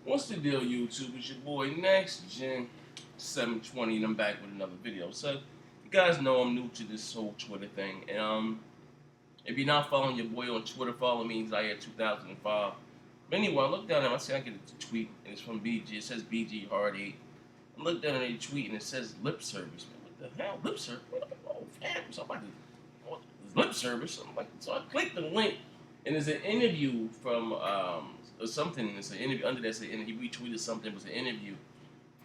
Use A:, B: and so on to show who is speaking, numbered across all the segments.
A: What's the deal, YouTube? It's your boy Next Gen 720, and I'm back with another video. So, you guys know I'm new to this whole Twitter thing, and if you're not following your boy on Twitter, follow me. Zaire 2005. But anyway, I looked down and I see I get a tweet, and it's from BG. It says BG Hard 8. I looked down at the tweet, and it says lip service. Man, what the hell, lip service? Oh, damn! So I'm like, what is lip service? I'm like, so I clicked the link, and there's an interview from or something. It's an interview under that. He retweeted something. It was an interview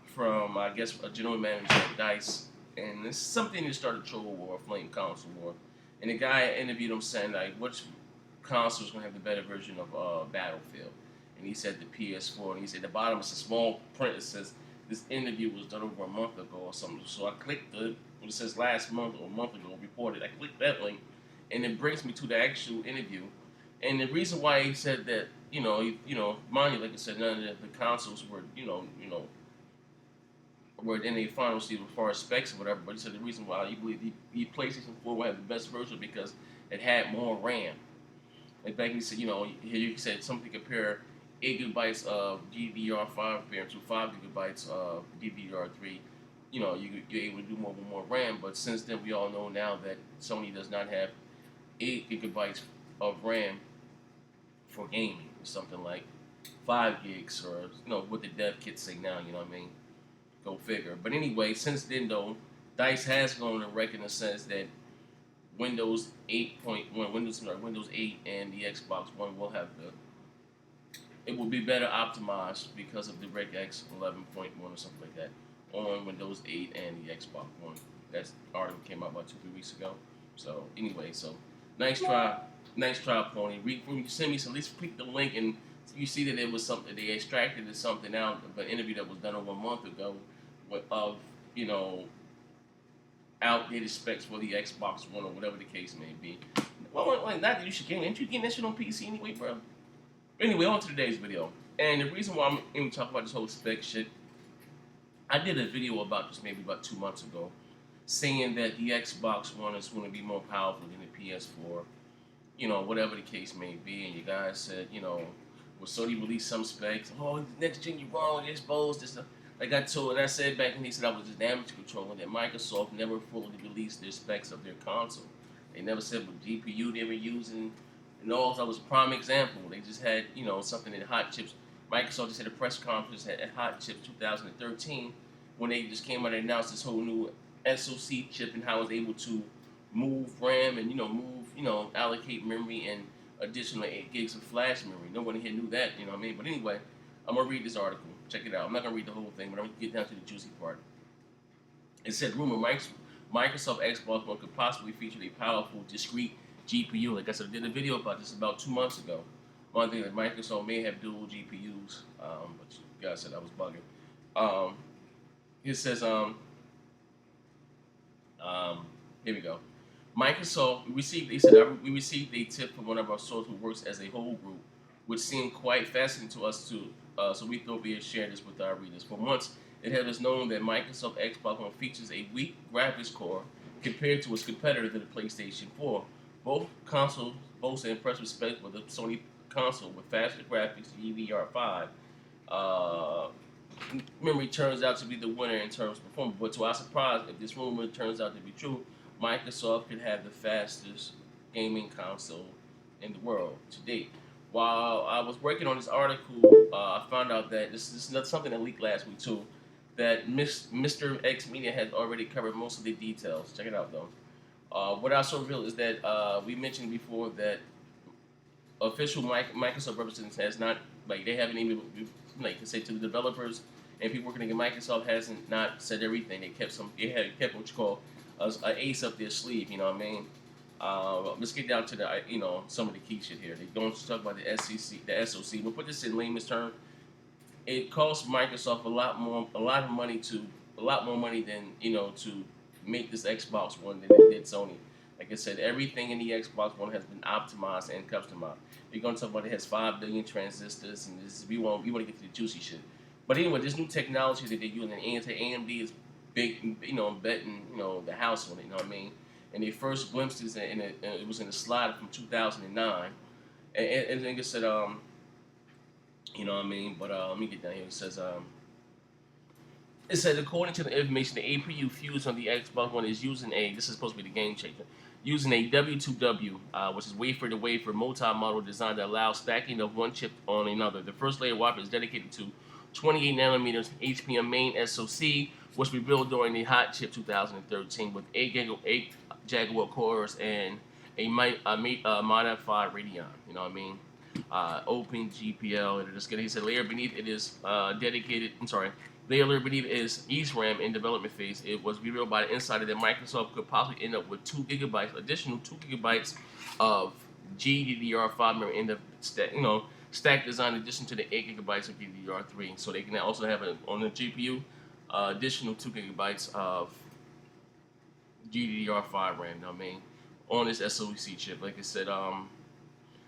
A: from I guess a general manager at Dice, and it's something that started a troll war, a flame console war. And the guy interviewed him saying like, which console is going to have the better version of Battlefield? And he said the PS4. And he said the bottom is a small print that says this interview was done over a month ago or something. So I clicked it. It says last month or a month ago reported. I clicked that link, and it brings me to the actual interview. And the reason why he said that, mind you, like I said, none of the consoles were, were in a final state as far as specs or whatever. But he said the reason why he believed the PlayStation 4 would have the best version because it had more RAM. Like back he said, here you said something compare 8 GB of DDR5 compared to 5 GB of DDR3. You're able to do more with more RAM. But since then, we all know now that Sony does not have 8 GB of RAM for gaming. It's something like 5 gigs, or what the dev kits say now. You know what I mean? Go figure. But anyway, since then though, Dice has gone on record in the sense that Windows 8.1, Windows 8 and the Xbox One will have it will be better optimized because of the DirectX 11.1 or something like that on Windows 8 and the Xbox One. That article came out about 2-3 weeks ago. So anyway, so nice try, Pony. When you send me some, at least click the link and you see that it was something they extracted something out of an interview that was done over a month ago of outdated specs for the Xbox One or whatever the case may be. Well, like not that you should game. Ain't you getting that shit on PC anyway, bro? Anyway, on to today's video. And the reason why I'm even talking about this whole spec shit, I did a video about this maybe about 2 months ago, saying that the Xbox One is going to be more powerful than the PS4. Whatever the case may be. And you guys said, well, Sony released some specs. Oh, next gen, you wrong. You're exposed. This stuff. Like I told, and I said back when they said I was just damage control, and that Microsoft never fully released their specs of their console. They never said what GPU they were using, and all that was a prime example. They just had, something in hot chips. Microsoft just had a press conference at Hot Chips 2013 when they just came out and announced this whole new SoC chip and how it was able to move RAM and allocate memory and additional 8 gigs of flash memory. No one here knew that, you know what I mean? But anyway, I'm gonna read this article. Check it out. I'm not gonna read the whole thing, but I'm gonna get down to the juicy part. It said, rumor Microsoft Xbox One could possibly feature a powerful, discrete GPU. Like I said, I did a video about this about 2 months ago. One thing that Microsoft may have dual GPUs, but you guys said I was bugging. It says, here we go. Microsoft, we received a tip from one of our sources who works as a whole group, which seemed quite fascinating to us too. So we thought we'd share this with our readers. For months, it had us known that Microsoft Xbox One features a weak graphics core compared to its competitor, the PlayStation 4. Both consoles boast an impressive specs, with the Sony console with faster graphics, DDR5. Memory turns out to be the winner in terms of performance. But to our surprise, if this rumor turns out to be true, Microsoft could have the fastest gaming console in the world to date. While I was working on this article, I found out that this is something that leaked last week too, that Mr. X Media has already covered most of the details. Check it out though. What I also revealed is that we mentioned before that official Microsoft representatives has not, they haven't even, say to the developers and people working at Microsoft hasn't not said everything. They kept what you call an ace up their sleeve. You know what I mean? Let's get down to the some of the key shit here. They're going to talk about the SoC. We'll put this in layman's terms. It costs Microsoft a lot more money than to make this Xbox One than it did Sony. Like I said, everything in the Xbox One has been optimized and customized. They're going to talk about it has 5 billion transistors, and we want to get to the juicy shit. But anyway, this new technology that they're using, AMD is big, betting, the house on it. You know what I mean? And they first glimpsed it it was in a slide from 2009. And like I said, You know what I mean? But let me get down here. It says according to the information, the APU fused on the Xbox One is using a. This is supposed to be the game changer. Using a W2W, which is wafer to wafer multi-model design that allows stacking of one chip on another. The first layer wafer is dedicated to 28 nanometers HPM main SoC, which we built during the Hot Chip 2013 with 8 Jaguar cores and a modified Radeon. You know what I mean? Open GPL. And just he said layer beneath it is dedicated. I'm sorry. Layer beneath is ESRAM in development phase. It was revealed by the insider that Microsoft could possibly end up with 2 gigabytes, additional 2 gigabytes of GDDR5 memory in the stack design, in addition to the 8 gigabytes of DDR3. So they can also have it on the GPU, additional 2 gigabytes of GDDR5 RAM. You know what I mean, on this SoC chip. Like I said,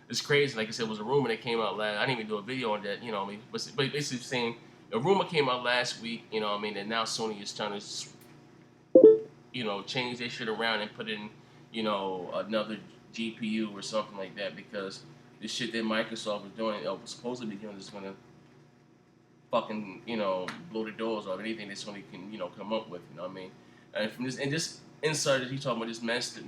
A: it's crazy. Like I said, it was a rumor that came out last. I didn't even do a video on that. You know what I mean, but basically saying a rumor came out last week. You know what I mean, that now Sony is trying to change their shit around and put in another GPU or something like that, because the shit that Microsoft is doing, was supposedly doing, is gonna fucking blow the doors off anything that Sony can come up with. You know what I mean? And from this insider, he talking about this master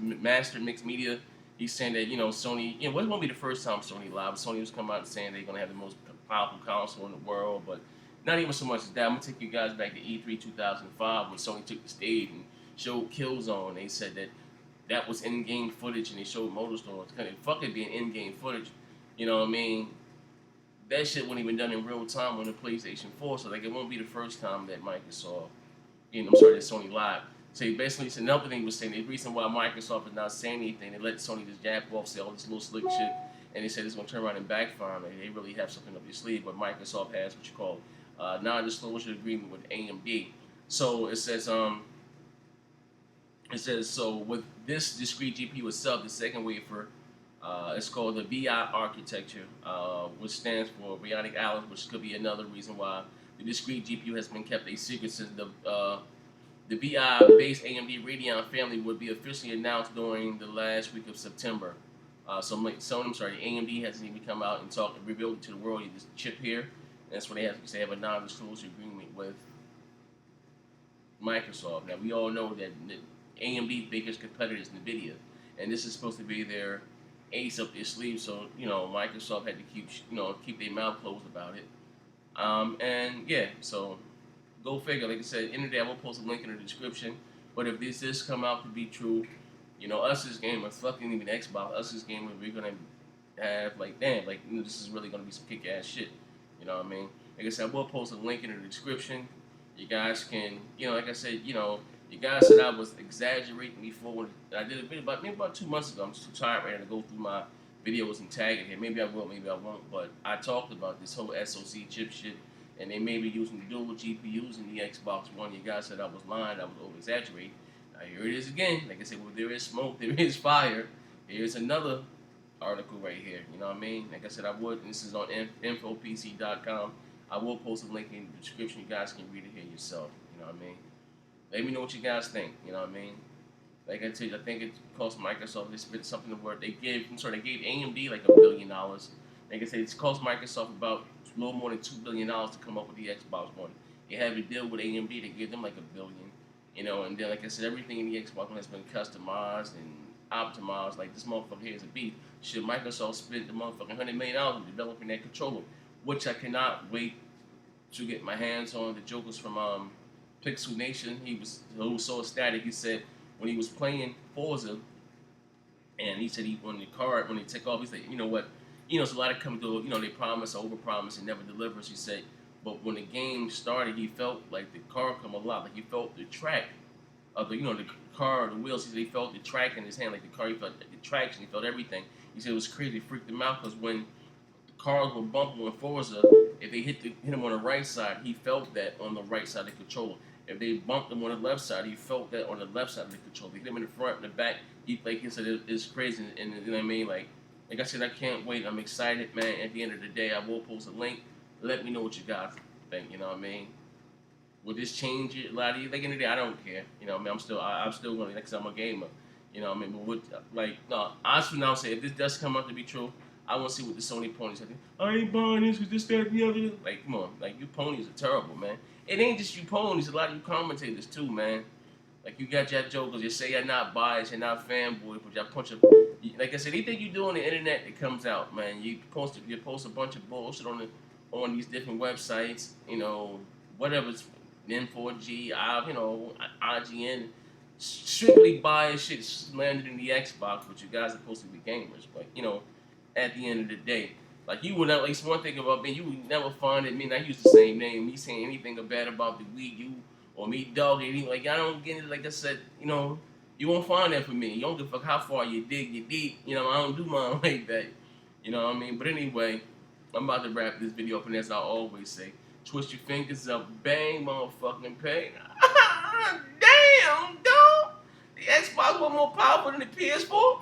A: mixed media. He's saying that Sony, it won't be the first time Sony lied. Sony was coming out and saying they're gonna have the most powerful console in the world, but not even so much as that. I'm gonna take you guys back to E3 2005 when Sony took the stage and showed Killzone. They said that was in-game footage, and they showed Motorstorm. Fuck it being in-game footage. You know what I mean? That shit wasn't even done in real time on the PlayStation 4, so it won't be the first time that Microsoft, that Sony lied. So he basically said another thing was saying the reason why Microsoft is not saying anything, they let Sony just jab off, say all this little slick shit, and they said it's gonna turn around and backfire them. They really have something up their sleeve, but Microsoft has what you call non-disclosure agreement with AMD. So it says so with this discrete GPU itself, the second wafer, it's called the VI architecture, which stands for Bionic Alice, which could be another reason why the discrete GPU has been kept a secret since the VI-based AMD Radeon family would be officially announced during the last week of September. AMD hasn't even come out and revealed it to the world. This chip here, and that's what they have a non-disclosure agreement with Microsoft. Now we all know that AMD's biggest competitor is NVIDIA, and this is supposed to be their ace up their sleeve. So Microsoft had to keep their mouth closed about it. And yeah, so go figure. Like I said, in the day I will post a link in the description. But if this does come out to be true, us as gamers, fucking even Xbox, us as gamers, we're gonna have this is really gonna be some kick-ass shit. You know what I mean? Like I said, I will post a link in the description. You guys can, like I said, you guys said I was exaggerating before when I did a video about 2 months ago. I'm just too tired right now to go through my videos and tag it here. Maybe I will, maybe I won't. But I talked about this whole SoC chip shit, and they may be using dual GPUs in the Xbox One. You guys said I was lying, I was over-exaggerating. Now here it is again. Like I said, well, there is smoke, there is fire. Here's another article right here. You know what I mean? Like I said, I would, and this is on infopc.com. I will post a link in the description. You guys can read it here yourself. You know what I mean? Let me know what you guys think. You know what I mean? Like I said, I think it cost Microsoft, they spent something to work. They gave AMD like $1 billion. Like I said, it's cost Microsoft about a little more than $2 billion to come up with the Xbox One. They had a deal with AMD to give them like $1 billion. And then like I said, everything in the Xbox One has been customized and optimized. Like this motherfucker here is a beast. Should Microsoft spend the motherfucking $100 million in developing that controller, which I cannot wait to get my hands on. The Joker's from Pixel Nation. He was so ecstatic. He said when he was playing Forza, and he said when they take off, he said, you know what, it's a lot of come to, they promise, overpromise, and never delivers. He said, but when the game started, he felt like the car come alive. Like he felt the track of the car, the wheels. He said he felt the track in his hand, like the car. He felt the traction. He felt everything. He said it was crazy. It freaked him out because when the cars were bumping with Forza, if they hit him on the right side, he felt that on the right side of the controller. If they bumped him on the left side, he felt that on the left side of the controller. They hit him in the front and the back. He said it's crazy. And you know what I mean? Like I said, I can't wait. I'm excited, man. At the end of the day, I will post a link. Let me know what you guys think. You know what I mean? Will this change it a lot of you? Like in the day, I don't care. You know what I mean? I'm still going to, because I'm a gamer. You know what I mean? But honestly now, say if this does come out to be true, I want to see what the Sony ponies are. I ain't buying this because this, that, and the other. Like, come on. Like, you ponies are terrible, man. It ain't just you ponies. A lot of you commentators, too, man. Like, you got your jokers. You say you're not biased, you're not fanboy, but y'all punch a... Like I said, anything you do on the internet that comes out, man, you post a bunch of bullshit on these different websites, you know, whatever it's N4G, IGN, strictly biased shit landed in the Xbox, but you guys are supposed to be gamers. But, you know, at the end of the day, like, you would not, like, one thing about me, you would never find it, me, and I use the same name, me saying anything bad about the Wii U, or me dogging anything, like, I don't get it, like I said, you know, you won't find that for me. You don't give a fuck how far you dig, you know, I don't do mine like that, you know what I mean? But anyway, I'm about to wrap this video up, and as I always say, twist your fingers up, bang, motherfucking pay. Damn, dog! The Xbox was more powerful than the PS4?